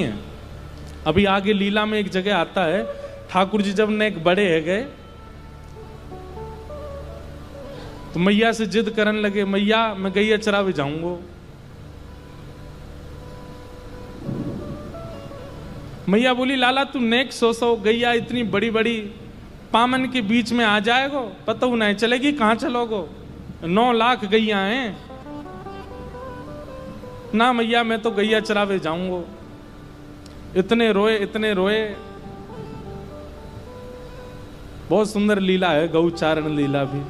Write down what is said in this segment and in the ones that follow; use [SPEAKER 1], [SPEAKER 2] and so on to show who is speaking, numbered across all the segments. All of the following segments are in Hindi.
[SPEAKER 1] है। अभी आगे लीला में एक जगह आता है, ठाकुर जी जब नेक बड़े है गए तो मैया से जिद करने लगे, मैया मैं गैया चरावे जाऊंगा। मैया बोली, लाला तू नेक सो गैया इतनी बड़ी बड़ी पामन के बीच में आ जाएगो, पता नहीं चलेगी कहां चलोगो, 9 लाख गैया हैं ना। मैया मैं तो गैया चरावे जाऊंगा। इतने रोए। बहुत सुंदर लीला है गौचारण लीला भी।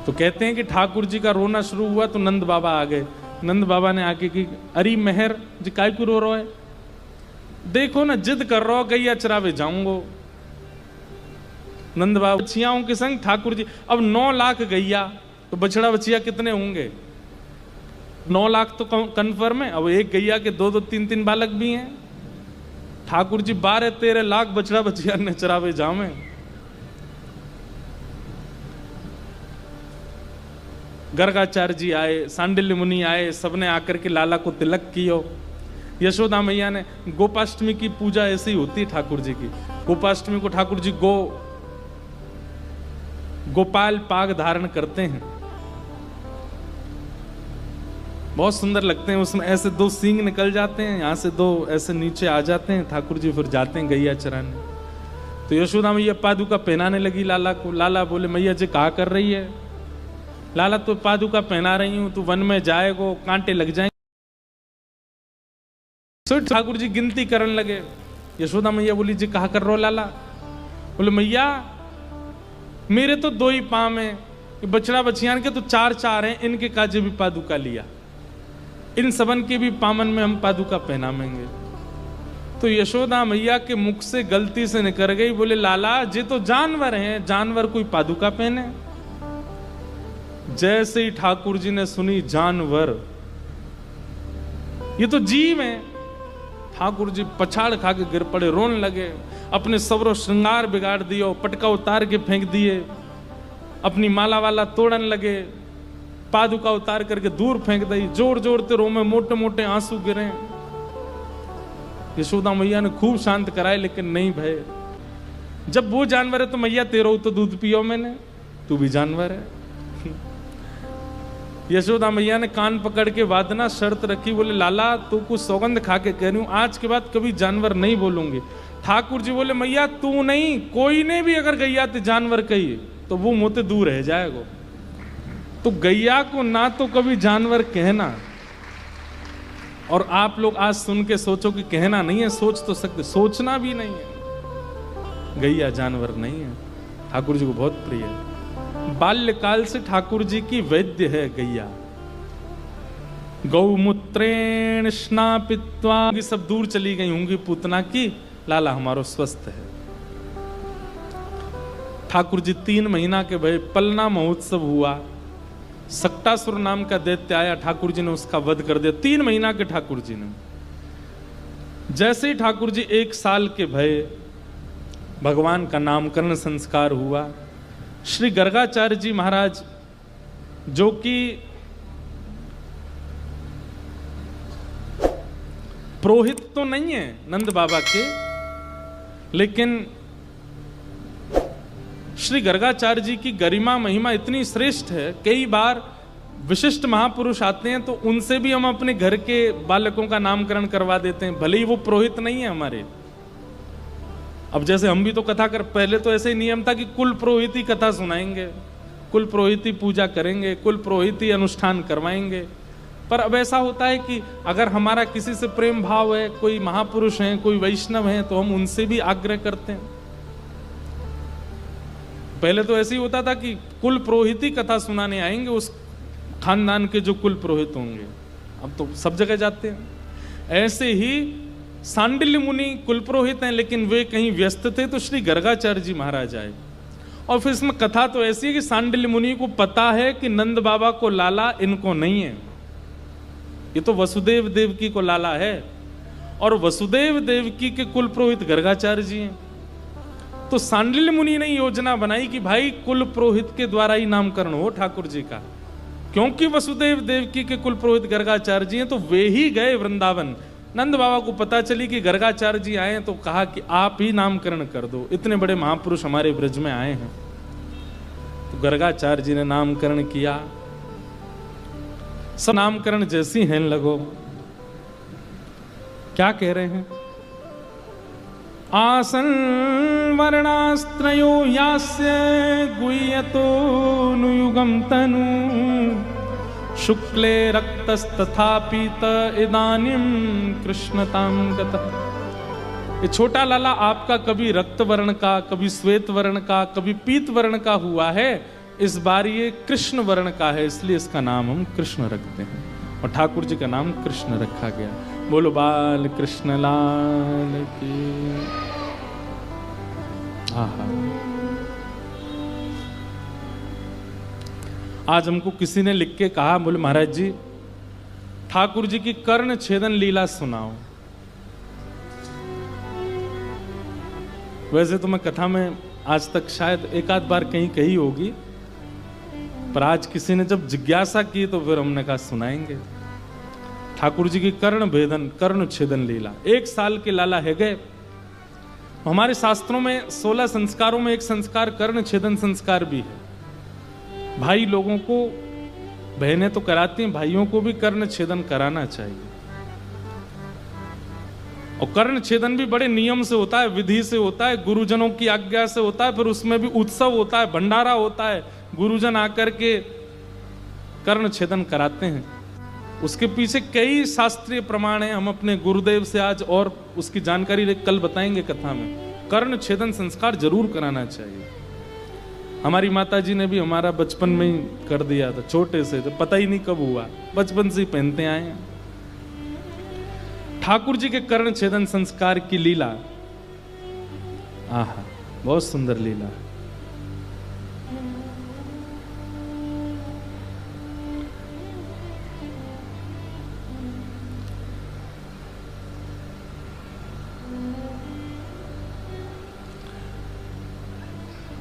[SPEAKER 1] तो कहते हैं कि ठाकुर जी का रोना शुरू हुआ तो नंद बाबा आ गए। नंद बाबा ने आके की, अरे मेहर जी काय को रो रहा है, देखो ना जिद कर रहा हो गैया चरावे जाऊंगो। नंद बाबा बछियाओं के संग ठाकुर जी, अब 9 लाख गैया तो बछड़ा बछिया कितने होंगे, 9 लाख तो कन्फर्म है। अब एक गैया के 2-2 3-3 बालक भी हैं। ठाकुर जी 12-13 लाख बछड़ा बछिया ने चरावे जावे। गर्गाचार्य जी आए, सांडिल्य मुनि आए, सबने आकर के लाला को तिलक कियो। यशोदा मैया ने, गोपाष्टमी की पूजा ऐसी होती है ठाकुर जी की। गोपाष्टमी को ठाकुर जी गोपाल पाग धारण करते हैं, बहुत सुंदर लगते हैं। उसमें ऐसे 2 सींग निकल जाते हैं, यहां से 2 ऐसे नीचे आ जाते हैं। ठाकुर जी फिर जाते हैं गैया चराने। तो यशोदा मैया पादुका पहनाने लगी लाला को। लाला बोले, मैया जी कहा कर रही है। लाला तो पादुका पहना रही हूं, तू वन में जाएगो कांटे लग जाएंगे। ठाकुर जी गिनती करने लगे। यशोदा मैया बोली, जी कहा कर रहो लाला। बोले, मैया मेरे तो 2 ही पांव हैं, बछड़ा बछियान के तो 4-4 हैं, इनके काजे भी पादुका लिया, इन सबन के भी पामन में हम पादुका पहनावेंगे। तो यशोदा मैया के मुख से गलती से निकल गई, बोले, लाला ये तो जानवर हैं, जानवर कोई पादुका पहने। जैसे ही ठाकुर जी ने सुनी जानवर, ये तो जीव है, ठाकुर जी पछाड़ खा के गिर पड़े, रोने लगे। अपने सवरो श्रृंगार बिगाड़ दियो, पटका उतार के फेंक दिए, अपनी माला वाला तोड़न लगे, पादुका उतार करके दूर फेंक दी, जोर जोर ते रो में मोटे मोटे आंसू गिरे। यशोदा मैया ने खूब शांत कराए, लेकिन नहीं भय। जब वो जानवर है तो मैया तेरो तो दूध पियो मैंने, तू भी जानवर है। यशोदा मैया ने कान पकड़ के वादना शर्त रखी, बोले, लाला तू कुछ सौगंध खा के कह रही हूं, आज के बाद कभी जानवर नहीं बोलूंगी। ठाकुर जी बोले, मैया तू नहीं, कोई ने भी अगर गैया ते जानवर कही तो वो मुझसे दूर रह जाएगा। तो गैया को ना तो कभी जानवर कहना, और आप लोग आज सुन के सोचो कि कहना नहीं है, सोच तो सकते, सोचना भी नहीं है। गैया जानवर नहीं है, ठाकुर जी को बहुत प्रिय है। बाल्यकाल से ठाकुर जी की वैद्य है गैया। गौमूत्रेण स्नापित्वा, सब दूर चली गई होंगी पूतना की, लाला हमारो स्वस्थ है। ठाकुर जी 3 महीना के भय, पलना महोत्सव हुआ, सक्टासुर नाम का दैत्य आया, ठाकुर जी ने उसका वध कर दिया। 3 महीना के ठाकुर जी ने। जैसे ही ठाकुर जी 1 साल के भय, भगवान का नामकरण संस्कार हुआ। श्री गर्गाचार्य जी महाराज, जो कि पुरोहित तो नहीं है नंद बाबा के, लेकिन श्री गर्गाचार्य जी की गरिमा महिमा इतनी श्रेष्ठ है। कई बार विशिष्ट महापुरुष आते हैं तो उनसे भी हम अपने घर के बालकों का नामकरण करवा देते हैं, भले ही वो पुरोहित नहीं है हमारे। अब जैसे हम भी तो कथा कर, पहले तो ऐसे ही नियम था कि कुल पुरोहित ही कथा सुनाएंगे, कुल पुरोहित ही पूजा करेंगे, कुल पुरोहित ही अनुष्ठान करवाएंगे। पर अब ऐसा होता है कि अगर हमारा किसी से प्रेम भाव है, कोई महापुरुष हैं, कोई वैष्णव हैं, तो हम उनसे भी आग्रह करते हैं। पहले तो ऐसे ही होता था कि कुल पुरोहित ही कथा सुनाने आएंगे, उस खानदान के जो कुल पुरोहित होंगे। अब तो सब जगह जाते हैं। ऐसे ही सांडिल्य मुनि कुल पुरोहित हैं, लेकिन वे कहीं व्यस्त थे तो श्री गर्गाचार्य जी महाराज आए। और फिर इसमें कथा तो ऐसी है कि सांडिल्य मुनि को पता है कि नंद बाबा को लाला, इनको नहीं है, ये तो वसुदेव देवकी को लाला है, और वसुदेव देवकी के कुल पुरोहित गर्गाचार्य जी हैं। तो सांडिल्य मुनि ने योजना बनाई कि भाई कुल पुरोहित के द्वारा ही नामकरण हो ठाकुर जी का, क्योंकि वसुदेव देवकी के कुल पुरोहित गर्गाचार्य जी हैं, तो वे ही गए वृंदावन। नंद बाबा को पता चली कि गर्गाचार्य जी आए हैं, तो कहा कि आप ही नामकरण कर दो, इतने बड़े महापुरुष हमारे ब्रज में आए हैं। तो गर्गाचार्य जी ने नामकरण किया। सब नामकरण जैसी हैं लगो। क्या कह रहे हैं? आसन वर्णास्त्रयो यास्य गुह्यतो नुयुगम तनु शुक्ले रक्तस्तथा पीत इदानीम कृष्णताम गतः। ये छोटा लाला आपका कभी रक्त वर्ण का, कभी श्वेत वर्ण का, कभी पीत वर्ण का हुआ है, इस बार ये कृष्ण वर्ण का है, इसलिए इसका नाम हम कृष्ण रखते हैं। और ठाकुर जी का नाम कृष्ण रखा गया। बोलो बाल कृष्ण लाल की। आहा। आज हमको किसी ने लिख के कहा, बोले महाराज जी ठाकुर जी की कर्ण छेदन लीला सुनाओ। वैसे तो मैं कथा में आज तक शायद एक आध बार कहीं कही होगी, पर आज किसी ने जब जिज्ञासा की तो फिर हमने कहा सुनाएंगे। ठाकुर जी की कर्ण छेदन लीला। 1 साल के लाला है गए। हमारे शास्त्रों में 16 संस्कारों में एक संस्कार कर्ण छेदन संस्कार भी है। भाई लोगों को, बहनें तो कराती हैं, भाइयों को भी कर्ण छेदन कराना चाहिए। और कर्ण छेदन भी बड़े नियम से होता है, विधि से होता है, गुरुजनों की आज्ञा से होता है। फिर उसमें भी उत्सव होता है, भंडारा होता है, गुरुजन आकर के कर्ण छेदन कराते हैं। उसके पीछे कई शास्त्रीय प्रमाण हैं। हम अपने गुरुदेव से आज और उसकी जानकारी कल बताएंगे कथा में। कर्ण छेदन संस्कार जरूर कराना चाहिए। हमारी माता जी ने भी हमारा बचपन में ही कर दिया था, छोटे से, तो पता ही नहीं कब हुआ, बचपन से ही पहनते आए हैं। ठाकुर जी के कर्ण छेदन संस्कार की लीला, आहा, बहुत सुंदर लीला।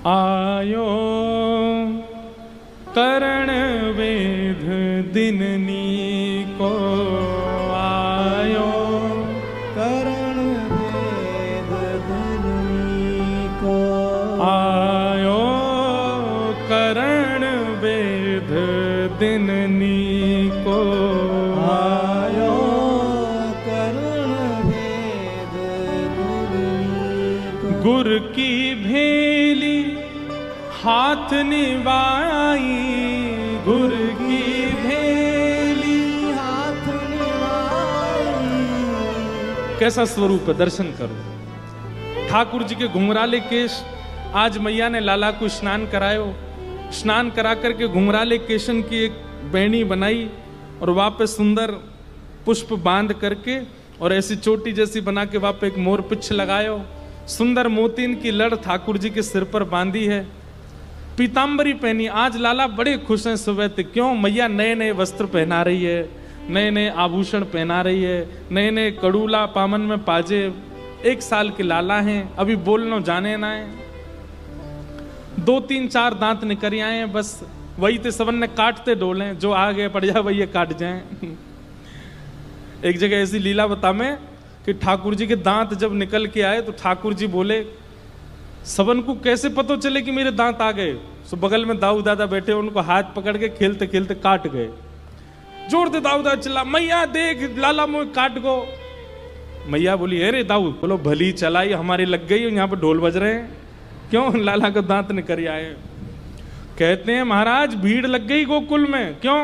[SPEAKER 1] आयो करण वेद दिननी को, आयो
[SPEAKER 2] करण वेद दिननी को,
[SPEAKER 1] आयो करण वेद दिननी को,
[SPEAKER 2] आयो करण वेद दिननी को।
[SPEAKER 1] गुर की भेली हाथ निभाई, गुर की भेली
[SPEAKER 2] हाथ निभाई।
[SPEAKER 1] कैसा स्वरूप है, दर्शन करो। ठाकुर जी के घुंघराले केश, आज मैया ने लाला को स्नान करायो। स्नान करा करके घुंघराले केशन की एक बैणी बनाई और वहां पे सुंदर पुष्प बांध करके और ऐसी चोटी जैसी बना के वहां पे एक मोर पिछ लगायो। सुंदर मोतीन की लड़ ठाकुर जी के सिर पर बांधी है। पीतांबरी पहनी। आज लाला बड़े खुश हैं सुबह से। क्यों? मैया नए नए वस्त्र पहना रही है, नए नए आभूषण पहना रही है, नए नए कड़ूला पामन में पाजे। 1 साल के लाला हैं, अभी बोलना जाने ना है। 2 3 4 दांत निकल आए हैं, बस वही ते सबन ने काटते डोले, जो आ गए पड़ जाए वही काट जाए। एक जगह ऐसी लीला बता में कि ठाकुर जी के दांत जब निकल के आए तो ठाकुर जी बोले, सबन को कैसे पता चले कि मेरे दांत आ गए? सो बगल में दाऊ दादा बैठे, उनको हाथ पकड़ के खेलते खेलते काट गए। जोर दे दाऊ दादा चिल्ला, मैया देख लाला मुझे काट गो। मैया बोली, अरे दाऊ, बोलो भली चलाई, हमारी लग गई, यहाँ पे ढोल बज रहे हैं। क्यों? लाला का दांत निकल आए। कहते हैं महाराज भीड़ लग गई गोकुल में। क्यों?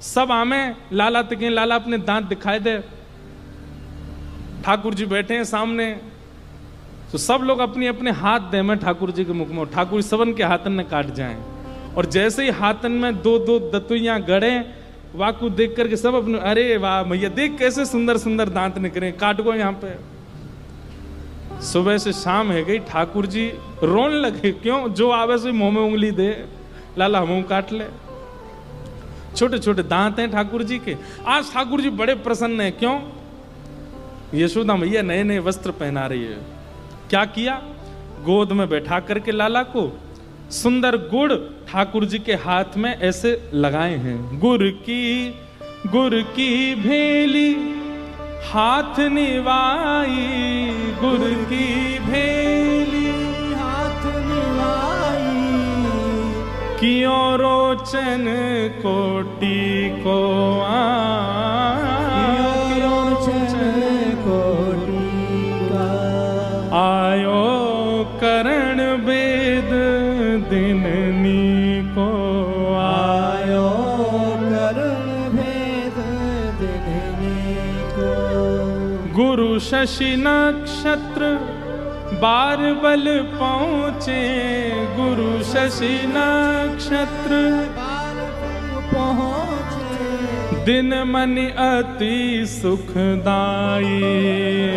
[SPEAKER 1] सब आमे लाला तक, लाला अपने दांत दिखाई दे। ठाकुर जी बैठे हैं सामने, तो सब लोग अपने अपने हाथ दे में ठाकुर जी के मुख में। ठाकुर सबन के हाथन ने काट जाएं, और जैसे ही हाथन में 2-2 दतुइयां गड़े, वाकू देख करके सब अपने, अरे वाह भैया देख कैसे सुंदर सुंदर दांत निकले, काट गो यहाँ पे। सुबह से शाम है गई, ठाकुर जी रोने लगे। क्यों? जो आवे से मुंह में उंगली दे, लाला मुंह काट ले। छोटे छोटे दांत हैं ठाकुर जी के। आज ठाकुर जी बड़े प्रसन्न हैं। क्यों? यशोदा मैया नए नए वस्त्र पहना रही है। क्या किया? गोद में बैठा करके लाला को सुंदर गुड़ ठाकुर जी के हाथ में ऐसे लगाए हैं। गुर की भेली हाथ निवाई, गुर की भेली
[SPEAKER 2] हाथ निवाई,
[SPEAKER 1] कियों रोचन कोटि को आयो करण वेद दिननी को,
[SPEAKER 2] आयो करण भेद दिननी को।
[SPEAKER 1] गुरु शशि नक्षत्र बार बल पहुँचे, गुरु शशि नक्षत्र
[SPEAKER 2] पहुँचे,
[SPEAKER 1] दिन मन अति सुखदाई,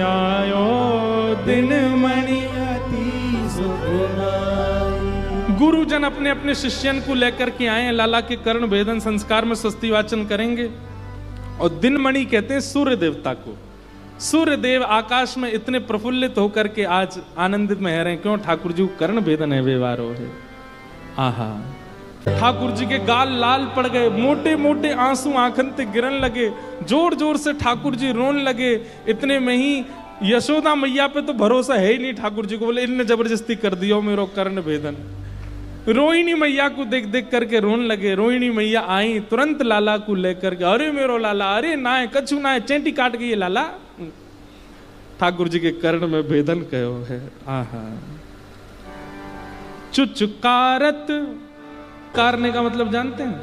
[SPEAKER 1] आयो दिन मणि
[SPEAKER 2] अति सुखदाई।
[SPEAKER 1] गुरुजन अपने अपने शिष्यन को लेकर के आए हैं। लाला के कर्ण भेदन संस्कार में स्वस्ति वाचन करेंगे। और दिनमणि कहते हैं सूर्य देवता को। सूर्य देव आकाश में इतने प्रफुल्लित होकर के आज आनंदित में रहे हैं। क्यों? ठाकुर जी को कर्ण भेदन है, व्यवहारो है। आहा, ठाकुर जी के गाल लाल पड़ गए, मोटे मोटे आंसू आंखन से गिरन लगे, जोर जोर से ठाकुर जी रोन लगे। इतने में ही यशोदा मैया पे तो भरोसा है ही नहीं ठाकुर जी को, बोले इनने जबरदस्ती कर दियो मेरो कर्ण भेदन। रोहिणी मैया को देख देख करके रोन लगे। रोहिणी मैया आई तुरंत लाला को लेकर के, अरे मेरो लाला, अरे नाय कछु नाय, चेंटी काट गई लाला। ठाकुर जी के कर्ण में भेदन कहो है। आहा, चुचकारत, कारने का मतलब जानते हैं?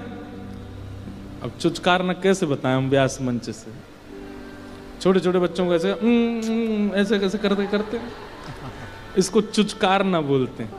[SPEAKER 1] अब चुचकारना कैसे बताएं हम व्यास मंच से? छोटे छोटे बच्चों को ऐसे कैसे करते करते इसको चुचकारना बोलते हैं।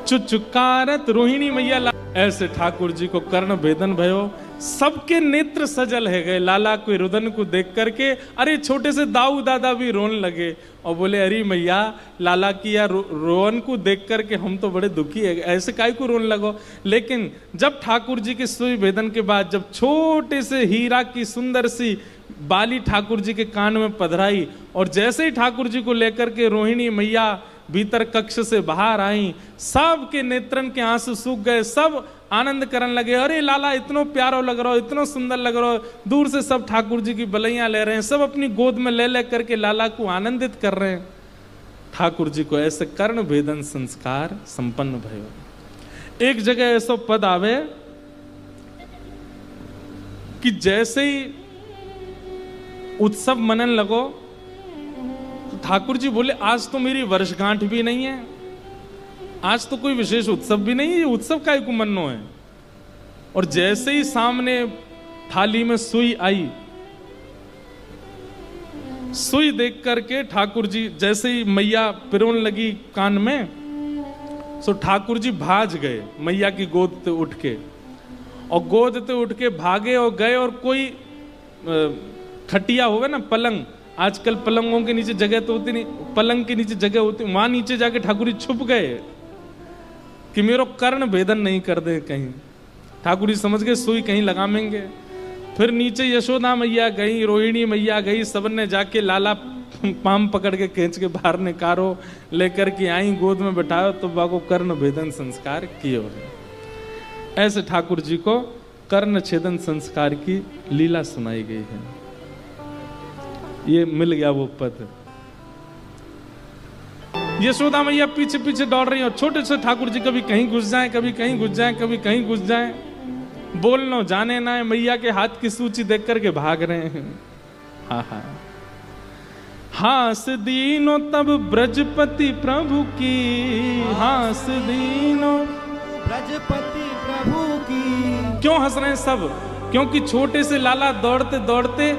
[SPEAKER 1] चुचकारत रोहिणी मैया ऐसे ठाकुर जी को कर्ण भेदन भयो। सबके नेत्र सजल है गए लाला के रुदन को देख करके। अरे छोटे से दाऊ दादा भी रोन लगे और बोले अरे मैया, लाला की या रोवन को देख करके हम तो बड़े दुखी है, ऐसे काय को रोन लगो। लेकिन जब ठाकुर जी के सुई भेदन के बाद जब छोटे से हीरा की सुंदर सी बाली ठाकुर जी के कान में पधराई और जैसे ही ठाकुर जी को लेकर के रोहिणी मैया भीतर कक्ष से बाहर आई, सब के नेत्रन के आंसू सूख गए। सब आनंद करने लगे, अरे लाला इतना प्यारो लग रहा हो, इतना सुंदर लग रहा हो। दूर से सब ठाकुर जी की बलैयां ले रहे हैं, सब अपनी गोद में ले करके लाला को आनंदित कर रहे हैं। ठाकुर जी को ऐसे कर्ण भेदन संस्कार संपन्न भयो। एक जगह ऐसा पद आवे कि जैसे ही उत्सव मनन लगो, ठाकुर जी बोले आज तो मेरी वर्षगांठ भी नहीं है, आज तो कोई विशेष उत्सव भी नहीं है, ये उत्सव का एक मन्नो है। और जैसे ही सामने थाली में सुई आई, सुई देख करके ठाकुर जी जैसे ही मैया पिरोन लगी कान में, सो ठाकुर जी भाज गए मैया की गोद से उठ के, और गोद से उठ के भागे और गए। और कोई खटिया होगा ना, पलंग, आजकल पलंगों के नीचे जगह तो होती नहीं, पलंग के नीचे जगह होती, वहां नीचे जाके ठाकुर जी छुप गए कि मेरो कर्ण भेदन नहीं कर दे कहीं। ठाकुर जी समझ गए सुई कहीं लगामेंगे। फिर नीचे यशोदा मैया गई, रोहिणी मैया गई, सबने जाके लाला पाम पकड़ के खींच के बाहर निकारो लेकर के आई, गोद में बैठाओ, तो बाको कर्ण भेदन संस्कार किए। ऐसे ठाकुर जी को कर्ण छेदन संस्कार की लीला सुनाई गई है। ये मिल गया वो पद। यशोदा मैया पीछे पीछे दौड़ रही हो, छोटे से ठाकुर जी कभी कहीं घुस जाएं, कभी कहीं घुस जाएं, कभी कहीं घुस जाएं, बोल नो जाने ना है। मैया के हाथ की सूची देख करके भाग रहे हैं। हा हा, हास दीनो तब ब्रजपति प्रभु की, हास दीनो
[SPEAKER 2] ब्रजपति प्रभु की।
[SPEAKER 1] क्यों हंस रहे हैं सब? क्योंकि छोटे से लाला दौड़ते दौड़ते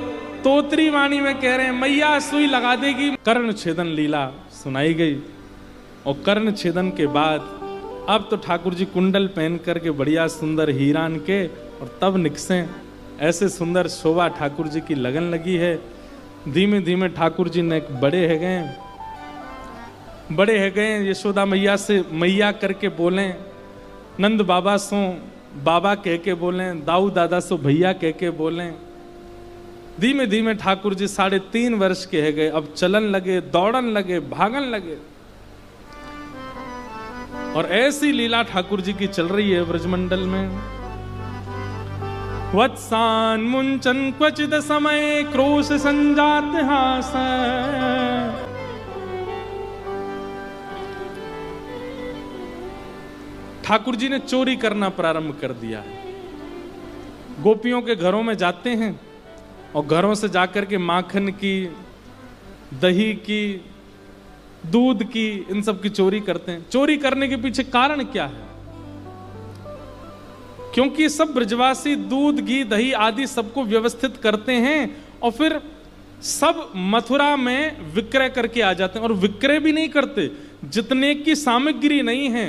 [SPEAKER 1] तोतरी वाणी में कह रहे हैं मैया सुई लगा देगी। कर्ण छेदन लीला सुनाई गई। और कर्ण छेदन के बाद अब तो ठाकुर जी कुंडल पहन करके बढ़िया सुंदर हीरान के और तब निकसे। ऐसे सुंदर शोभा ठाकुर जी की लगन लगी है। धीमे धीमे ठाकुर जी ने बड़े है गए। यशोदा मैया से मैया करके बोले, नंद बाबा सो बाबा कह के बोले, दाऊ दादा सो भैया कह के बोले। धीमे धीमे ठाकुर जी 3.5 वर्ष के है गए। अब चलन लगे, दौड़न लगे, भागन लगे। और ऐसी लीला ठाकुर जी की चल रही है ब्रजमंडल में। वत्सान मुंचन क्वचिद समय क्रोश संजात हास। ठाकुर जी ने चोरी करना प्रारंभ कर दिया है। गोपियों के घरों में जाते हैं और घरों से जाकर के माखन की, दही की, दूध की, इन सब की चोरी करते हैं। चोरी करने के पीछे कारण क्या है? क्योंकि सब ब्रजवासी दूध, घी, दही आदि सबको व्यवस्थित करते हैं और फिर सब मथुरा में विक्रय करके आ जाते हैं। और विक्रय भी नहीं करते, जितने की सामग्री नहीं है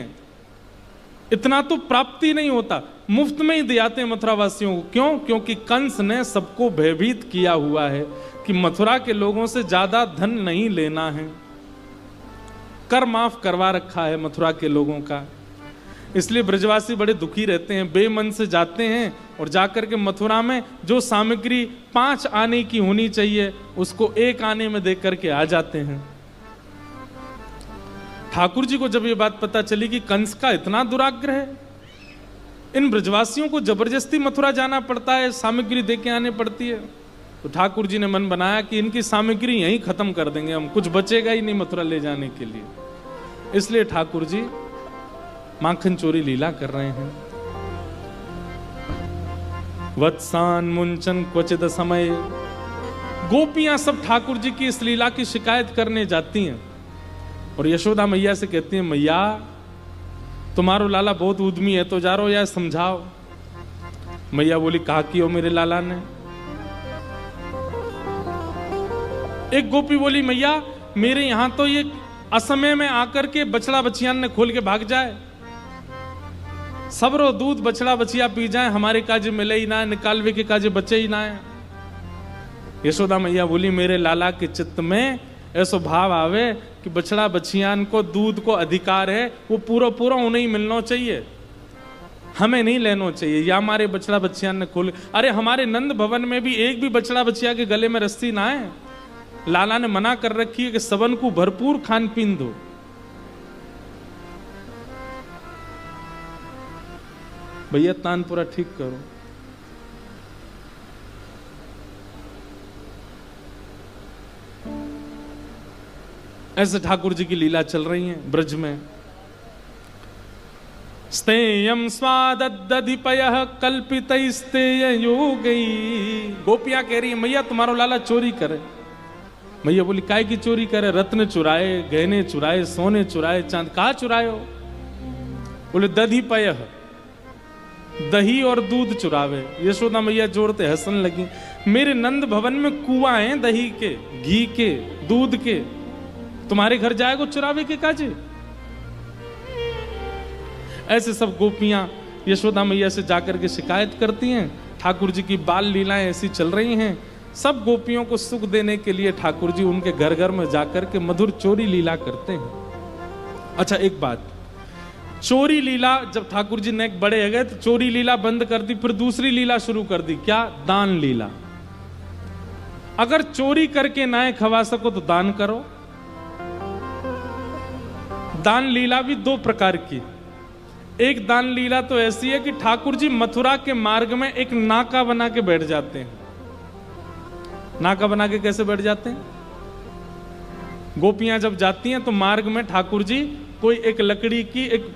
[SPEAKER 1] इतना तो प्राप्ति नहीं होता, मुफ्त में ही दियाते हैं मथुरा वासियों को। क्यों? क्योंकि कंस ने सबको भयभीत किया हुआ है कि मथुरा के लोगों से ज्यादा धन नहीं लेना है। कर माफ करवा रखा है मथुरा के लोगों का। इसलिए ब्रजवासी बड़े दुखी रहते हैं, बेमन से जाते हैं और जाकर के मथुरा में जो सामग्री 5 आने की होनी चाहिए उसको 1 आने में देख करके आ जाते हैं। ठाकुर जी को जब ये बात पता चली कि कंस का इतना दुराग्रह है, इन ब्रजवासियों को जबरदस्ती मथुरा जाना पड़ता है, सामग्री देके आने पड़ती है, तो ठाकुर जी ने मन बनाया कि इनकी सामग्री यहीं खत्म कर देंगे हम, कुछ बचेगा ही नहीं मथुरा ले जाने के लिए। इसलिए ठाकुर जी माखन चोरी लीला कर रहे हैं। वत्सान मुंचन क्वचिद समय। गोपियां सब ठाकुर जी की इस लीला की शिकायत करने जाती हैं और यशोदा मैया से कहती हैं, मैया तुम्हारो लाला बहुत उद्यमी है, तो जा रो या समझाओ। मैया बोली, कहा कि हो मेरे लाला ने? एक गोपी बोली, मैया मेरे यहां तो ये असमय में आकर के बछड़ा बछियान ने खोल के भाग जाए, सबरो दूध बछड़ा बछिया पी जाए, हमारे काजे मिले ही ना, निकालवे के काजे बचे ही ना है। यशोदा मैया बोली, मेरे लाला के चित्त में ऐसा भाव आवे कि बछड़ा बछियान को दूध को अधिकार है, वो पूरा पूरा उन्हें ही मिलना चाहिए, हमें नहीं लेना चाहिए। या हमारे बछड़ा बछियान ने खोल, अरे हमारे नंद भवन में भी एक भी बछड़ा बछिया के गले में रस्सी ना है। लाला ने मना कर रखी है कि सबन को भरपूर खान पीन दो। भैया तान पूरा ठीक करो। ऐसे ठाकुर जी की लीला चल रही है ब्रज में। स्तेयम स्वादधिपयः कल्पितैस्तेय योगै। गोपियां कह रही है, मैया तुम्हारो लाला चोरी करे। मैया बोली, काय की चोरी करे? रत्न चुराए, गहने चुराए, सोने चुराए, चांद। कहा चुराए हो? बोले, दधिपयः, दही और दूध चुरावे। यशोदा मैया जोड़ते हंसने लगी। मेरे नंद भवन में कुआं हैं दही के, घी के, दूध के, तुम्हारे घर जाएगा चुरावे के काजे? ऐसे सब गोपियां यशोदा मैया से जाकर के शिकायत करती हैं। ठाकुर जी की बाल लीलाएं ऐसी चल रही हैं। सब गोपियों को सुख देने के लिए ठाकुर जी उनके घर घर में जाकर के मधुर चोरी लीला करते हैं। अच्छा एक बात, चोरी लीला जब ठाकुर जी नेक बड़े हो गए तो चोरी लीला बंद कर दी, फिर दूसरी लीला शुरू कर दी। क्या? दान लीला। अगर चोरी करके ना खवा सको तो दान करो। दान लीला भी 2 प्रकार की। एक दान लीला तो ऐसी है कि ठाकुर जी मथुरा के मार्ग में एक नाका बना के बैठ जाते हैं। नाका बना के कैसे बैठ जाते हैं? गोपियां जब जाती हैं तो मार्ग में ठाकुर जी कोई एक लकड़ी की एक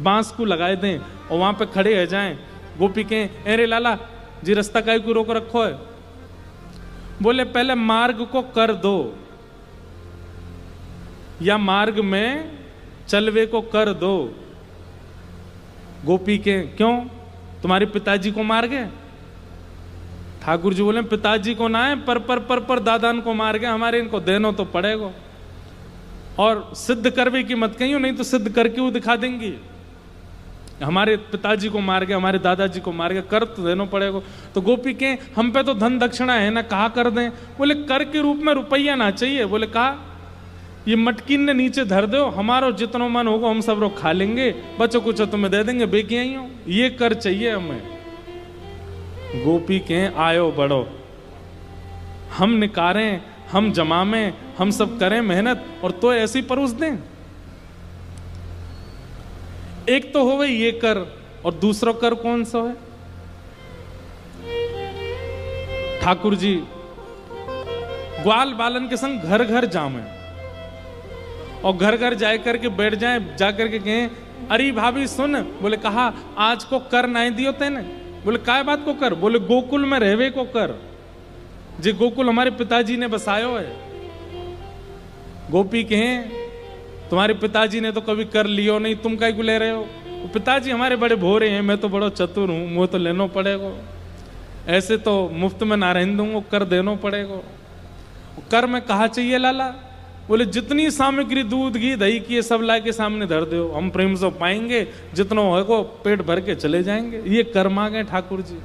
[SPEAKER 1] बांस को लगाए दें और वहां पे खड़े हो जाएं। गोपी कहें, अरे लाला जी रास्ता काहे को रोक रखो है? बोले, पहले मार्ग को कर दो, या मार्ग में चलवे को कर दो। गोपी के, क्यों? तुम्हारे पिताजी को मार गए? ठाकुर जी बोले, पिताजी को ना है, पर दादान को मार गए, हमारे इनको देनो तो पड़ेगा। और सिद्ध करवे की मत कहियो, नहीं तो सिद्ध करके वो दिखा देंगी। हमारे पिताजी को मार गए, हमारे दादाजी को मार गए, कर तो देना पड़ेगा। तो गोपी के, हम पे तो धन दक्षिणा है ना, कहा कर दें? बोले, कर के रूप में रुपया ना चाहिए। बोले, कहा ये मटकिन ने नीचे धर दो, हमारो जितना मन होगा हम सब लोग खा लेंगे, बच्चों कुछ तुम्हें दे देंगे, बेकी आई हो, ये कर चाहिए हमें। गोपी के, आयो बढ़ो, हम निकारें, हम जमामें, हम सब करें मेहनत, और तो ऐसी परोस दें। एक तो हो गई ये कर, और दूसरा कर कौन सा है? ठाकुर जी ग्वाल बालन के संग घर घर जामे, और घर घर जाए करके बैठ जाए, जा करके कहें अरे भाभी सुन, बोले कहा आज को कर नहीं दियो तेने? बोले काय बात को कर? बोले गोकुल में रहवे को कर, जे गोकुल हमारे पिताजी ने बसायो है। गोपी कहें तुम्हारे पिताजी ने तो कभी कर लियो नहीं, तुम काय को ले रहे हो? पिताजी हमारे बड़े भोरे हैं, मैं तो बड़ो चतुर हूं, मुझे तो लेना पड़ेगा, ऐसे तो मुफ्त में ना रहने दूंगा, कर देना पड़ेगा। कर में कहा चाहिए लाला? बोले जितनी सामग्री दूध घी दही की ये सब ला के सामने धर दो, हम प्रेम से पाएंगे, जितना होगा पेट भर के चले जाएंगे। ये कर मांगे ठाकुर जी,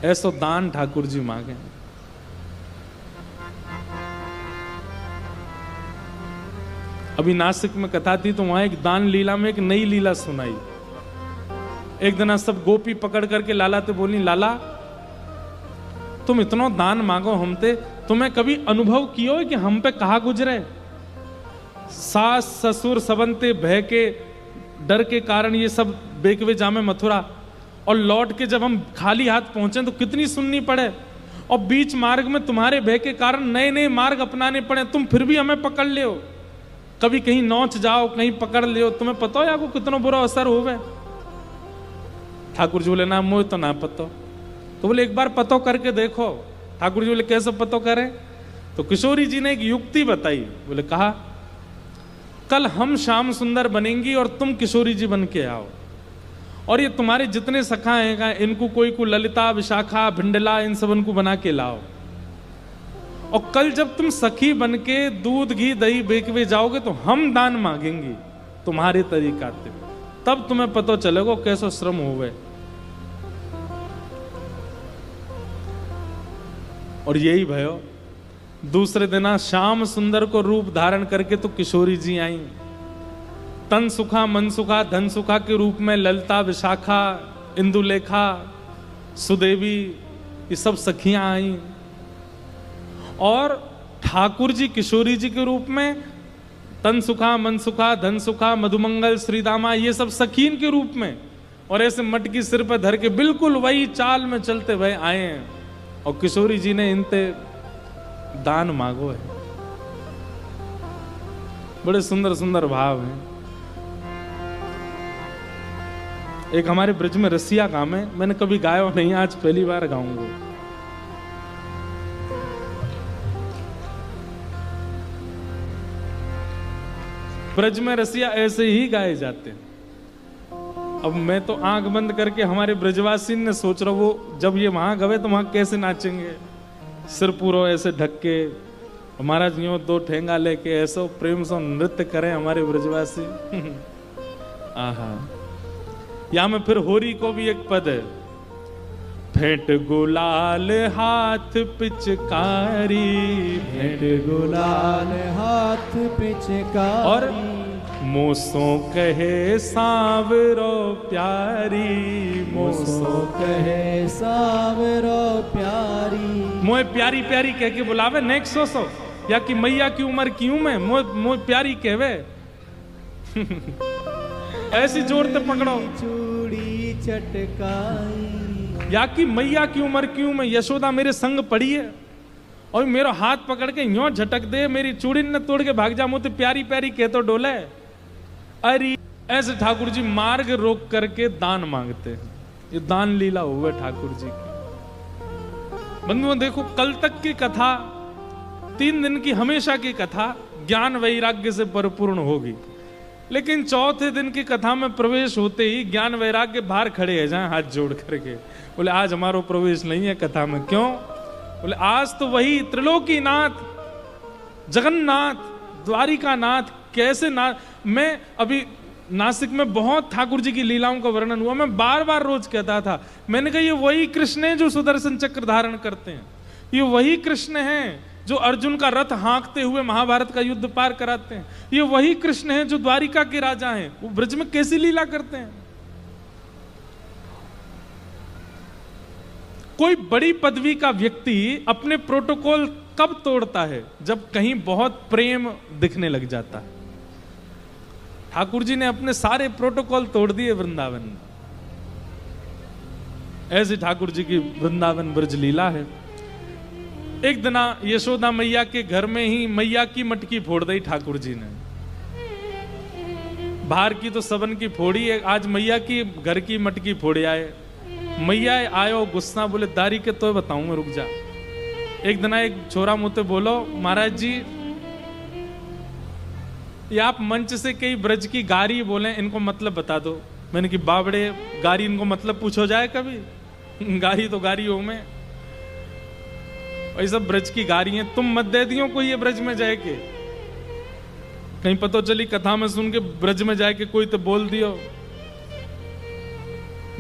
[SPEAKER 1] ऐसो दान ठाकुर जी मांगे। अभी नासिक में कथा थी तो वहां एक दान लीला में एक नई लीला सुनाई। एक दिन सब गोपी पकड़ करके लाला ते बोली, लाला तुम इतना दान मांगो हमते, तुम्हें कभी अनुभव कियो है कि हम पे कहा गुजरे? सास ससुर सबंते भय के डर के कारण ये सब बेकवे जामे मथुरा, और लौट के जब हम खाली हाथ पहुंचे तो कितनी सुननी पड़े, और बीच मार्ग में तुम्हारे भय के कारण नए नए मार्ग अपनाने पड़े, तुम फिर भी हमें पकड़ लियो। कभी कहीं नौच जाओ, कहीं पकड़ लियो, तुम्हें पता हो आपको कितना बुरा असर होवे? ठाकुर जी बोले ना मुझे तो ना पता। तो बोले एक बार पतो करके देखो। ठाकुर जी बोले कैसे पतो करें? तो किशोरी जी ने एक युक्ति बताई। बोले कहा कल हम श्याम सुंदर बनेंगी और तुम किशोरी जी बन के आओ, और ये तुम्हारे जितने सखा हैं इनको कोई को ललिता विशाखा भिंडला इन सब इनको बना के लाओ, और कल जब तुम सखी बन के दूध घी दही बेकवे जाओगे तो हम दान मांगेंगी तुम्हारे तरीका से, तब तुम्हें पता चलेगा कैसा श्रम होवे। और यही भयो, दूसरे दिन श्याम सुंदर को रूप धारण करके तो किशोरी जी आई। तन सुखा मन सुखा धन सुखा के रूप में ललिता विशाखा इंदुलेखा सुदेवी ये सब सखियां आई, और ठाकुर जी किशोरी जी के रूप में तन सुखा मन सुखा धन सुखा मधुमंगल श्रीदामा ये सब सखीन के रूप में, और ऐसे मटकी सिर पर धर के बिल्कुल वही चाल में चलते हुए आए हैं, और किशोरी जी ने इनते दान मांगो है। बड़े सुंदर सुंदर भाव हैं। एक हमारे ब्रज में रसिया गांव है, मैंने कभी गाया नहीं, आज पहली बार गाऊंगा। ब्रज में रसिया ऐसे ही गाए जाते हैं। अब मैं तो आंख बंद करके हमारे ब्रजवासी ने सोच रहा वो जब ये वहां गए तो वहां कैसे नाचेंगे, सिर पूरा ऐसे ढक के, महाराज यूं दो ठेंगा लेके ऐसा प्रेम से नृत्य करें हमारे ब्रजवासी। आहा, या में फिर होरी को भी एक पद है, भेंट गुलाल हाथ पिचकारी,
[SPEAKER 2] भेंट गुलाल हाथ पिचकारी,
[SPEAKER 1] और मोसो कहे सांवरो प्यारी,
[SPEAKER 2] मोसो कहे सांवरो प्यारी।
[SPEAKER 1] मोए प्यारी प्यारी कह के बुलावे, नेक सो या कि मैया की उम्र क्यों में मोए प्यारी कहवे। ऐसी जोर से पकड़ो,
[SPEAKER 2] चूड़ी चटकाई,
[SPEAKER 1] या कि मैया की उम्र क्यों में यशोदा मेरे संग पड़ी है, और मेरा हाथ पकड़ के यूं झटक दे, मेरी चूड़ी न तोड़ के भाग जा, मुझे प्यारी प्यारी कह तो डोले। अरे ऐसे ठाकुर जी मार्ग रोक करके दान मांगते हैं। ये दान लीला हुआ ठाकुर जी की। बंधुओं देखो, कल तक की कथा 3 दिन की हमेशा की कथा ज्ञान वैराग्य से परिपूर्ण होगी, लेकिन चौथे दिन की कथा में प्रवेश होते ही ज्ञान वैराग्य बाहर खड़े हैं जाए हाथ जोड़ करके, बोले आज हमारा प्रवेश नहीं है कथा में। क्यों? बोले आज तो वही त्रिलोकीनाथ जगन्नाथ द्वारिकानाथ कैसे ना। मैं अभी नासिक में बहुत ठाकुर जी की लीलाओं का वर्णन हुआ, मैं बार बार रोज कहता था, मैंने कहा ये वही कृष्ण है जो सुदर्शन चक्र धारण करते हैं, ये वही कृष्ण हैं जो अर्जुन का रथ हाँकते हुए महाभारत का युद्ध पार कराते हैं, ये वही कृष्ण हैं जो द्वारिका के राजा हैं, वो ब्रज में कैसी लीला करते हैं। कोई बड़ी पदवी का व्यक्ति अपने प्रोटोकॉल कब तोड़ता है? जब कहीं बहुत प्रेम दिखने लग जाता है। ठाकुर जी ने अपने सारे प्रोटोकॉल तोड़ दिए वृंदावन में। ऐसी ठाकुर जी की वृंदावन ब्रज लीला है। एक दिन यशोदा मैया के घर में ही मैया की मटकी फोड़ दी ठाकुर जी ने। बाहर की तो सबन की फोड़ी है, आज मैया की घर की मटकी फोड़े आए। मैया आयो गुस्सा, बोले दारी के तो बताऊं मैं, रुक जा। एक दिन एक छोरा मुझे बोलो, महाराज जी ये आप मंच से कई ब्रज की गारी बोले, इनको मतलब बता दो। मैंने कि बाबड़े गारी, इनको मतलब पूछो जाए कभी? गारी तो गारी हो मैं, सब ब्रज की गारी हैं, तुम मत दे दियो कोई ये ब्रज में जाए के। कहीं पता चली कथा में सुन के ब्रज में जाए के कोई तो बोल दियो,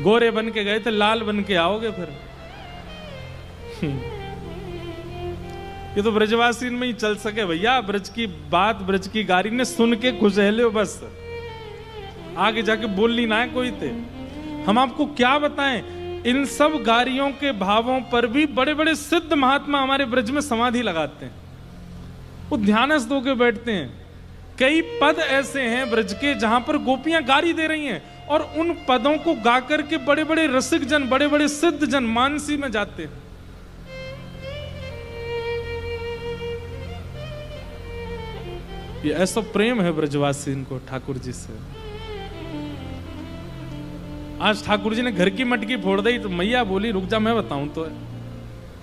[SPEAKER 1] गोरे बन के गए थे लाल बन के आओगे फिर। ये तो ब्रजवासी में ही चल सके भैया, ब्रज की बात ब्रज की गारी ने सुन के खुश रह बस, आगे जाके बोलनी ना है कोई थे। हम आपको क्या बताएं, इन सब गारियों के भावों पर भी बड़े बड़े सिद्ध महात्मा हमारे ब्रज में समाधि लगाते हैं, वो ध्यानस्थ होके बैठते हैं। कई पद ऐसे हैं ब्रज के जहां पर गोपियां गारी दे रही हैं, और उन पदों को गा करके बड़े बड़े रसिक जन, बड़े बड़े सिद्ध जन मानसी में जाते हैं। ये ऐसा प्रेम है ब्रजवासी इनको ठाकुर जी से। आज ठाकुर जी ने घर की मटकी फोड़ दी तो मैया बोली रुक जा मैं बताऊं तो।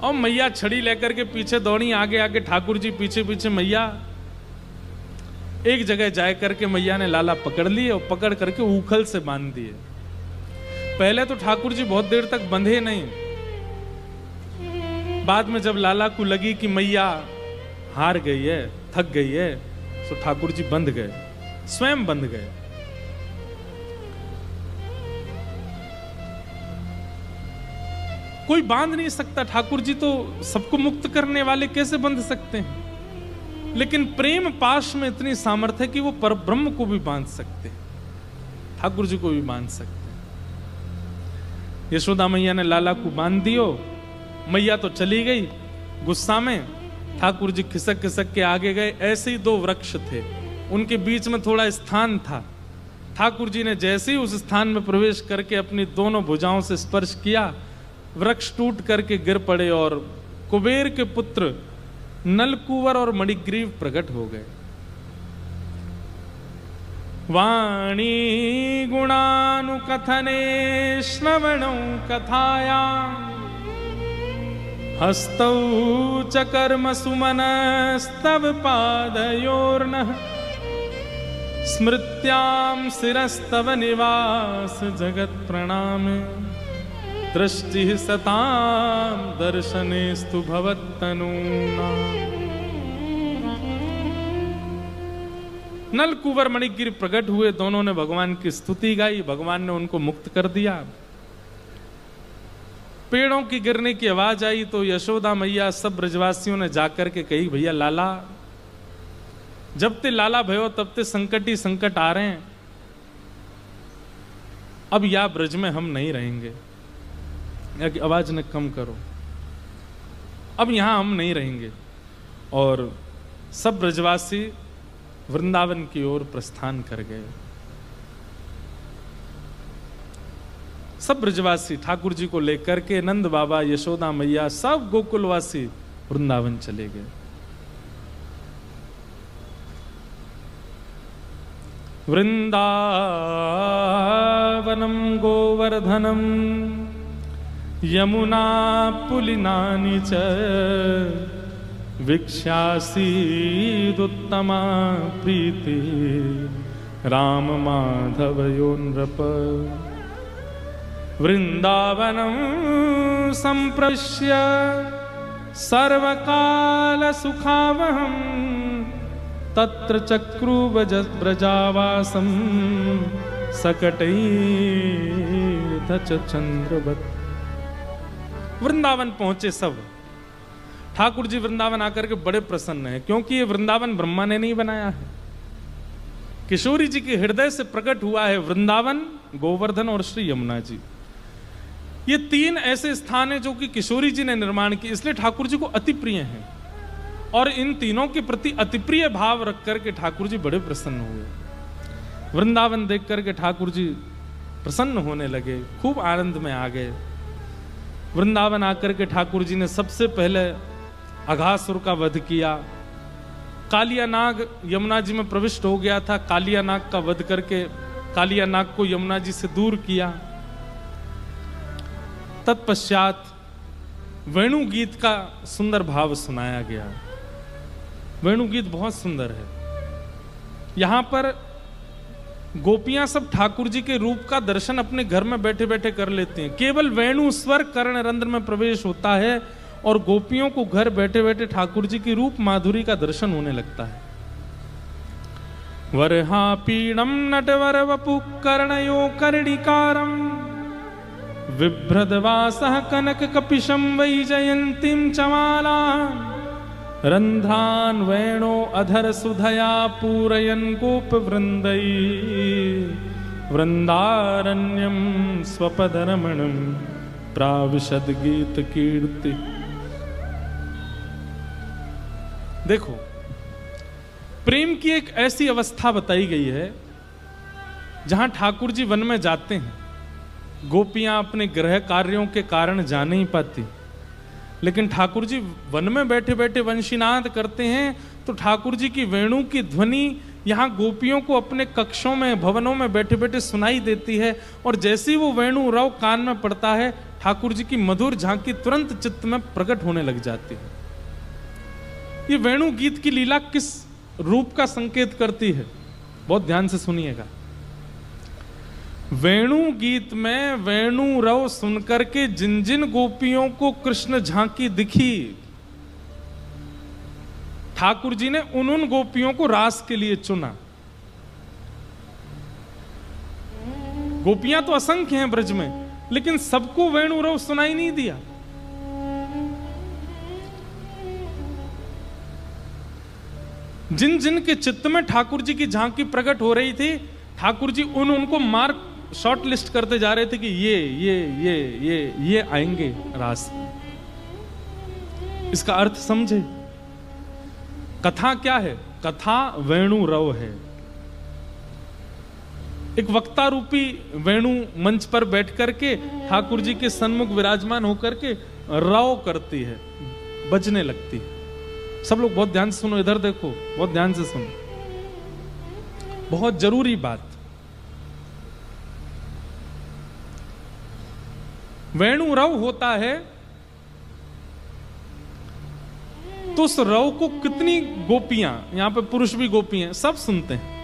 [SPEAKER 1] और मैया छड़ी लेकर के पीछे दौड़ी, आगे आगे ठाकुर जी पीछे पीछे मैया। एक जगह जाए करके मैया ने लाला पकड़ लिए और पकड़ करके उखल से बांध दिए। पहले तो ठाकुर जी बहुत देर तक बंधे नहीं, बाद में जब लाला को लगी कि मैया हार गई है, थक गई है, तो ठाकुर जी बंध गए, स्वयं बंध गए। कोई बांध नहीं सकता, ठाकुर जी तो सबको मुक्त करने वाले, कैसे बंध सकते हैं? लेकिन प्रेम पाश में इतनी सामर्थ्य है कि वो पर ब्रह्म को भी बांध सकते हैं, ठाकुर जी को भी बांध सकते हैं। यशोदा मैया ने लाला को बांध दियो, मैया तो चली गई गुस्सा में, ठाकुर जी खिसक खिसक के आगे गए। ऐसे ही दो वृक्ष थे, उनके बीच में थोड़ा स्थान था। ठाकुर जी ने जैसे ही उस स्थान में प्रवेश करके अपनी दोनों भुजाओं से स्पर्श किया, वृक्ष टूट करके गिर पड़े और कुबेर के पुत्र नलकुवर और मणिग्रीव प्रकट हो गए। वाणी गुणानुकथने श्रवणौ कथाया, हस्तौ च कर्म सुमनस्तव पादयोर्नः, स्मृत्यां शिरस्तव निवास जगत् प्रणाम, दृष्टि सतां दर्शनेस्तु भवत्तनूनां। नल कुंवर मणिगिर प्रकट हुए, दोनों ने भगवान की स्तुति गाई, भगवान ने उनको मुक्त कर दिया। पेड़ों की गिरने की आवाज आई तो यशोदा मैया सब ब्रजवासियों ने जाकर के कही भैया लाला, जब ते लाला भयो तब ते संकट ही संकट आ रहे हैं, अब या ब्रज में हम नहीं रहेंगे। आवाज ने कम करो, अब यहां हम नहीं रहेंगे। और सब ब्रजवासी वृंदावन की ओर प्रस्थान कर गए। सब ब्रजवासी ठाकुर जी को लेकर के नंद बाबा, यशोदा मैया, सब गोकुलवासी वृंदावन चले गए। वृंदावनम गोवर्धनम यमुना पुलिनानि च, वीक्ष्यासीदुत्तमा प्रीति राम माधवयो नृप। वृंदावनं संप्रश्य सर्वकाल सुखावहं, तत्र चक्रु ब्रजावासं सकटैर्थ च चंद्रवत्। वृंदावन पहुंचे सब। ठाकुर जी वृंदावन आकर के बड़े प्रसन्न हैं, क्योंकि ये वृंदावन ब्रह्मा ने नहीं बनाया है, किशोरी जी के हृदय से प्रकट हुआ है। वृंदावन, गोवर्धन और श्री यमुना जी, ये तीन ऐसे स्थान हैं जो कि किशोरी जी ने निर्माण किए, इसलिए ठाकुर जी को अति प्रिय हैं। और इन तीनों के प्रति अति प्रिय भाव रख करके ठाकुर जी बड़े प्रसन्न हुए। वृंदावन देख करके ठाकुर जी प्रसन्न होने लगे, खूब आनंद में आ गए। वृंदावन आकर के ठाकुर जी ने सबसे पहले अघासुर का वध किया। कालिया नाग यमुना जी में प्रविष्ट हो गया था, कालिया नाग का वध करके कालिया नाग को यमुना जी से दूर किया। तत्पश्चात वेणु गीत का सुंदर भाव सुनाया गया। वेणु गीत बहुत सुंदर है। यहां पर गोपियां सब ठाकुर जी के रूप का दर्शन अपने घर में बैठे बैठे कर लेते हैं। केवल वेणु स्वर कर्ण रंध्र में प्रवेश होता है और गोपियों को घर बैठे बैठे ठाकुर जी की रूप माधुरी का दर्शन होने लगता है। वरहा पीणम नटवर वपु कर्णयो कर्णिकारम विभ्रदवासः कनक कपिशं वैजयन्तीं चमाला रंध्रान वेणो अधर सुधया पूरयन् गोप वृंदै वृंदारण्यम स्वपदरमणम प्राविशद गीत कीर्ति। देखो, प्रेम की एक ऐसी अवस्था बताई गई है जहां ठाकुर जी वन में जाते हैं। गोपियां अपने गृह कार्यों के कारण जा नहीं पाती, लेकिन ठाकुर जी वन में बैठे बैठे वंशीनाद करते हैं तो ठाकुर जी की वेणु की ध्वनि यहाँ गोपियों को अपने कक्षों में भवनों में बैठे बैठे सुनाई देती है। और जैसे ही वो वेणु रव कान में पड़ता है, ठाकुर जी की मधुर झांकी तुरंत चित्त में प्रकट होने लग जाती है। ये वेणु गीत की लीला किस रूप का संकेत करती है, बहुत ध्यान से सुनिएगा। वेणु गीत में वेणु रव सुनकर के जिन जिन गोपियों को कृष्ण झांकी दिखी, ठाकुर जी ने उन गोपियों को रास के लिए चुना। गोपियां तो असंख्य हैं ब्रज में, लेकिन सबको वेणु रव सुनाई नहीं दिया। जिन जिन के चित्त में ठाकुर जी की झांकी प्रकट हो रही थी, ठाकुर जी उनको मार्क शॉर्ट लिस्ट करते जा रहे थे कि ये आएंगे रास। इसका अर्थ समझे। कथा क्या है? कथा वेणु रव है। एक वक्ता रूपी वेणु मंच पर बैठ करके ठाकुर जी के सन्मुख विराजमान होकर के रव करती है, बजने लगती है। सब लोग बहुत ध्यान से सुनो, इधर देखो, बहुत ध्यान से सुनो, बहुत जरूरी बात। वेणु रव होता है तो उस रव को कितनी गोपियां, यहां पे पुरुष भी गोपी हैं, सब सुनते हैं।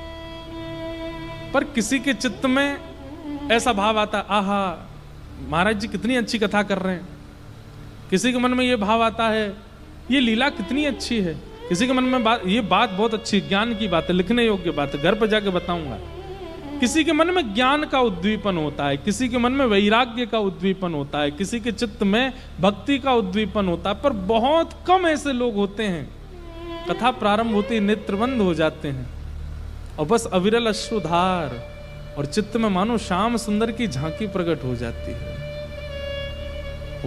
[SPEAKER 1] पर किसी के चित्त में ऐसा भाव आता, आहा महाराज जी कितनी अच्छी कथा कर रहे हैं। किसी के मन में यह भाव आता है, ये लीला कितनी अच्छी है। किसी के मन में ये बात बहुत अच्छी, ज्ञान की बात है, लिखने योग्य बात है, घर पर जाके बताऊंगा। किसी के मन में ज्ञान का उद्दीपन होता है, किसी के मन में वैराग्य का उद्दीपन होता है, किसी के चित्त में भक्ति का उद्दीपन होता है। पर बहुत कम ऐसे लोग होते हैं, कथा प्रारंभ होती नेत्र बंद हो जाते हैं और बस अविरल अश्रुधार और चित्त में मानो श्याम सुंदर की झांकी प्रकट हो जाती है।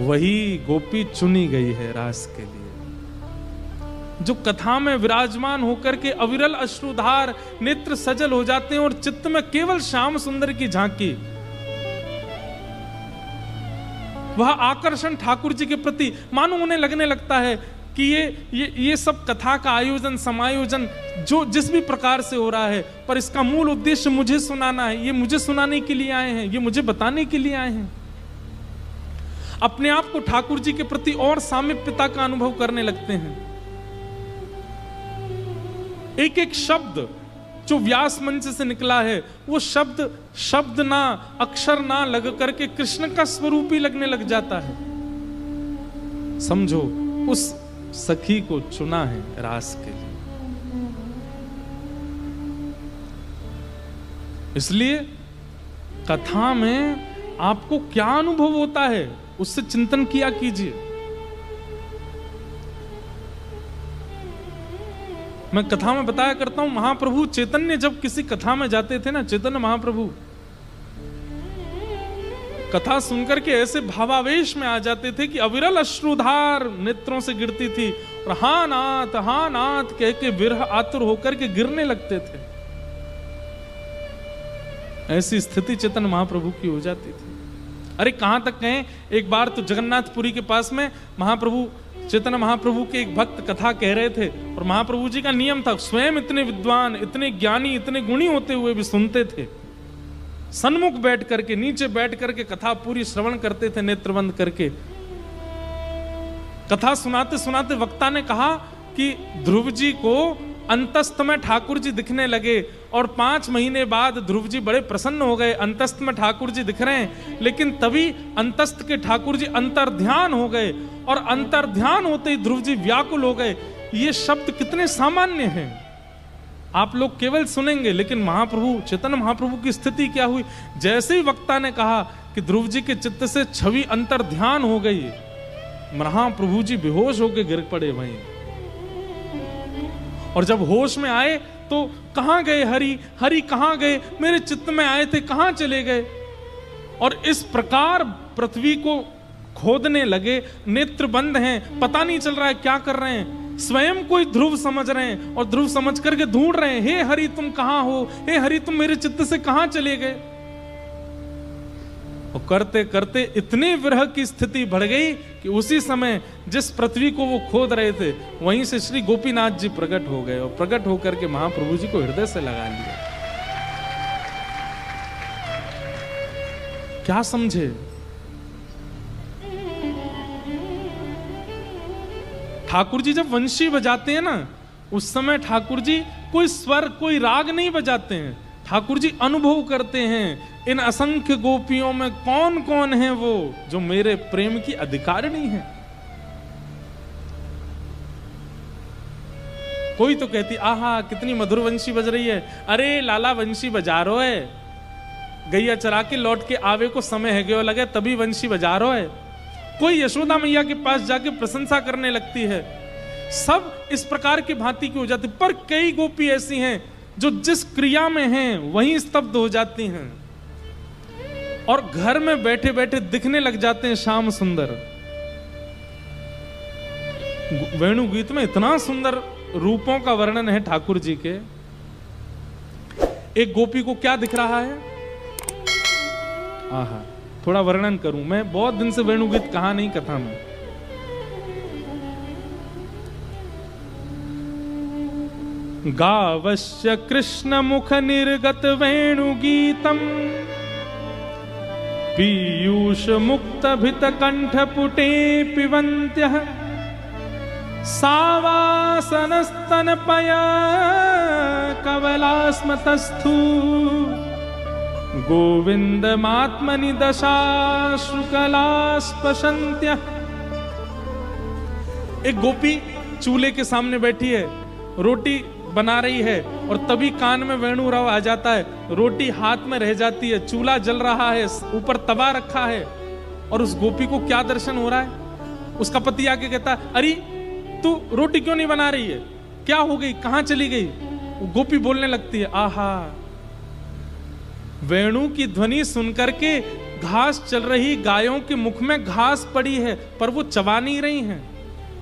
[SPEAKER 1] वही गोपी चुनी गई है रास के लिए, जो कथा में विराजमान होकर के अविरल अश्रुधार नेत्र सजल हो जाते हैं और चित्त में केवल श्याम सुंदर की झांकी। वह आकर्षण ठाकुर जी के प्रति मानो उन्हें लगने लगता है कि ये सब कथा का आयोजन समायोजन जो जिस भी प्रकार से हो रहा है, पर इसका मूल उद्देश्य मुझे सुनाना है। ये मुझे सुनाने के लिए आए हैं, ये मुझे बताने के लिए आए हैं। अपने आप को ठाकुर जी के प्रति और सामीप्यता का अनुभव करने लगते हैं। एक एक शब्द जो व्यास मंच से निकला है, वो शब्द ना, अक्षर ना लग करके कृष्ण का स्वरूप ही लगने लग जाता है। समझो, उस सखी को चुना है रास के लिए। इसलिए कथा में आपको क्या अनुभव होता है, उससे चिंतन किया कीजिए। मैं कथा में बताया करता हूं, महाप्रभु चैतन्य जब किसी कथा में जाते थे ना, चैतन्य महाप्रभु कथा सुनकर के ऐसे भावावेश में आ जाते थे कि अविरल अश्रुधार नेत्रों से गिरती थी और हाँ नाथ कह के विरह आतुर होकर के गिरने लगते थे। ऐसी स्थिति चैतन्य महाप्रभु की हो जाती थी। अरे कहां तक कहें, एक बार तो जगन्नाथपुरी के पास में महाप्रभु चैतन्य महाप्रभु के एक भक्त कथा कह रहे थे, और महाप्रभु जी का नियम था, स्वयं इतने विद्वान, इतने ज्ञानी, इतने गुणी होते हुए भी सुनते थे। सन्मुख बैठ करके, नीचे बैठ करके कथा पूरी श्रवण करते थे, नेत्र बंद करके। कथा सुनाते सुनाते वक्ता ने कहा कि ध्रुव जी को अंतस्थ में ठाकुर जी दिखने लगे, और 5 महीने बाद ध्रुव जी बड़े प्रसन्न हो गए, अंतस्थ में ठाकुर जी दिख रहे हैं। लेकिन तभी अंतस्थ के ठाकुर जी अंतर्ध्यान हो गए, और अंतर्ध्यान होते ही ध्रुव जी व्याकुल हो गए। ये शब्द कितने सामान्य हैं, आप लोग केवल सुनेंगे, लेकिन महाप्रभु चैतन्य महाप्रभु की स्थिति क्या हुई। जैसे ही वक्ता ने कहा कि ध्रुव जी के चित्त से छवि अंतर्ध्यान हो गई, महाप्रभु जी बेहोश होकर गिर पड़े वहीं। और जब होश में आए तो कहां गए हरि, हरि कहां गए, मेरे चित्त में आए थे कहां चले गए। और इस प्रकार पृथ्वी को खोदने लगे, नेत्र बंद हैं, पता नहीं चल रहा है क्या कर रहे हैं। स्वयं कोई ध्रुव समझ रहे हैं, और ध्रुव समझ करके ढूंढ रहे हैं, हे हरि तुम कहां हो, हे हरि तुम मेरे चित्त से कहां चले गए। और करते करते इतनी विरह की स्थिति बढ़ गई कि उसी समय जिस पृथ्वी को वो खोद रहे थे, वहीं से श्री गोपीनाथ जी प्रकट हो गए, और प्रकट होकर के महाप्रभु जी को हृदय से लगा लिया। क्या समझे, ठाकुर जी जब वंशी बजाते हैं ना, उस समय ठाकुर जी कोई स्वर, कोई राग नहीं बजाते हैं। ठाकुर जी अनुभव करते हैं, इन असंख्य गोपियों में कौन कौन है वो जो मेरे प्रेम की अधिकारिणी है। कोई तो कहती, आहा कितनी मधुर वंशी बज रही है, अरे लाला वंशी बजा रो है, गैया चरा के लौट के आवे को समय है गयो लगे तभी वंशी बजा रो है। कोई यशोदा मैया के पास जाके प्रशंसा करने लगती है। सब इस प्रकार की भांति की हो जाती, पर कई गोपी ऐसी हैं जो जिस क्रिया में हैं वहीं स्तब्ध हो जाती हैं, और घर में बैठे बैठे दिखने लग जाते हैं श्याम सुंदर। वेणु गीत में इतना सुंदर रूपों का वर्णन है ठाकुर जी के। एक गोपी को क्या दिख रहा है, आहा थोड़ा वर्णन करूं, मैं बहुत दिन से वेणु गीत कहा नहीं कथा में। गावश्य कृष्ण मुख निर्गत वेणु गीतम, पीयूष मुक्त भित कंठ पुटे पिबन्त्यः, सावासनस्तन पया कवलास्मतस्थु, गोविंदमात्मनि दशाश्रुकलास्पशन्त्यः। एक गोपी चूल्हे के सामने बैठी है, रोटी बना रही है, और तभी कान में वेणु राव आ जाता है, रोटी हाथ में रह जाती है, चूल्हा जल रहा है, ऊपर तवा रखा है, और उस गोपी को क्या दर्शन हो रहा है। उसका पति आके कहता है, अरे तू रोटी क्यों नहीं बना रही है, क्या हो गई, कहां चली गई। गोपी बोलने लगती है, आहा वेणु की ध्वनि सुनकर के घास चल रही गायों के मुख में घास पड़ी है, पर वो चबा नहीं रही हैं।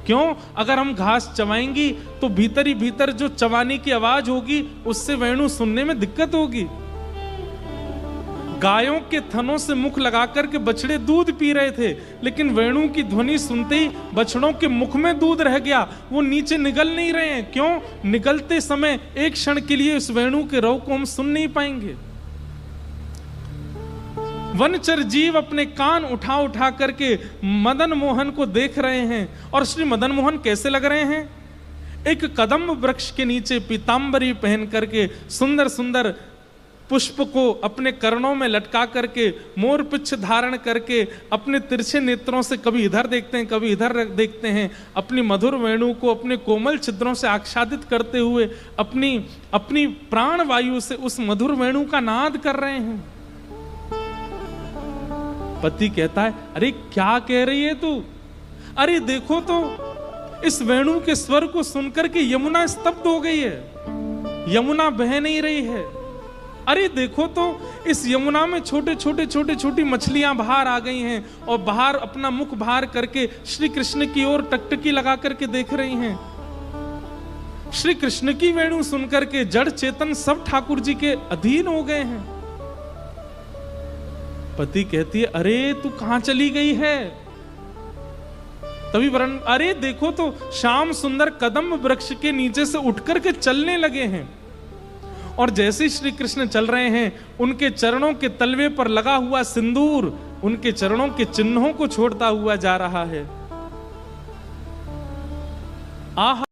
[SPEAKER 1] क्यों, अगर हम घास चबाएंगी तो भीतर ही भीतर जो चबाने की आवाज होगी उससे वेणु सुनने में दिक्कत होगी। गायों के थनों से मुख लगाकर के बछड़े दूध पी रहे थे, लेकिन वेणु की ध्वनि सुनते ही बछड़ों के मुख में दूध रह गया, वो नीचे निगल नहीं रहे हैं। क्यों, निगलते समय एक क्षण के लिए इस वेणु के रव को हम सुन नहीं पाएंगे। वनचर जीव अपने कान उठा उठा करके मदन मोहन को देख रहे हैं, और श्री मदन मोहन कैसे लग रहे हैं, एक कदम्ब वृक्ष के नीचे पीतांबरी पहन करके सुंदर सुंदर पुष्प को अपने कर्णों में लटका करके, मोर पिच्छ धारण करके, अपने तिरछे नेत्रों से कभी इधर देखते हैं कभी इधर देखते हैं, अपनी मधुर वेणु को अपने कोमल छिद्रों से आच्छादित करते हुए अपनी अपनी प्राण वायु से उस मधुर वेणु का नाद कर रहे हैं। पति कहता है, अरे क्या कह रही है तू, अरे देखो तो इस वेणु के स्वर को सुनकर के यमुना स्तब्ध हो गई है, यमुना बह नहीं रही है। अरे देखो तो इस यमुना में छोटे छोटी मछलियां बाहर आ गई हैं, और बाहर अपना मुख बाहर करके श्री कृष्ण की ओर टकटकी लगा करके देख रही हैं। श्री कृष्ण की वेणु सुनकर के जड़ चेतन सब ठाकुर जी के अधीन हो गए हैं। पति कहती है अरे तू कहां चली गई है? तभी वरण अरे देखो तो श्याम सुंदर कदम वृक्ष के नीचे से उठकर के चलने लगे हैं। और जैसे ही श्री कृष्ण चल रहे हैं उनके चरणों के तलवे पर लगा हुआ सिंदूर उनके चरणों के चिन्हों को छोड़ता हुआ जा रहा है। आहा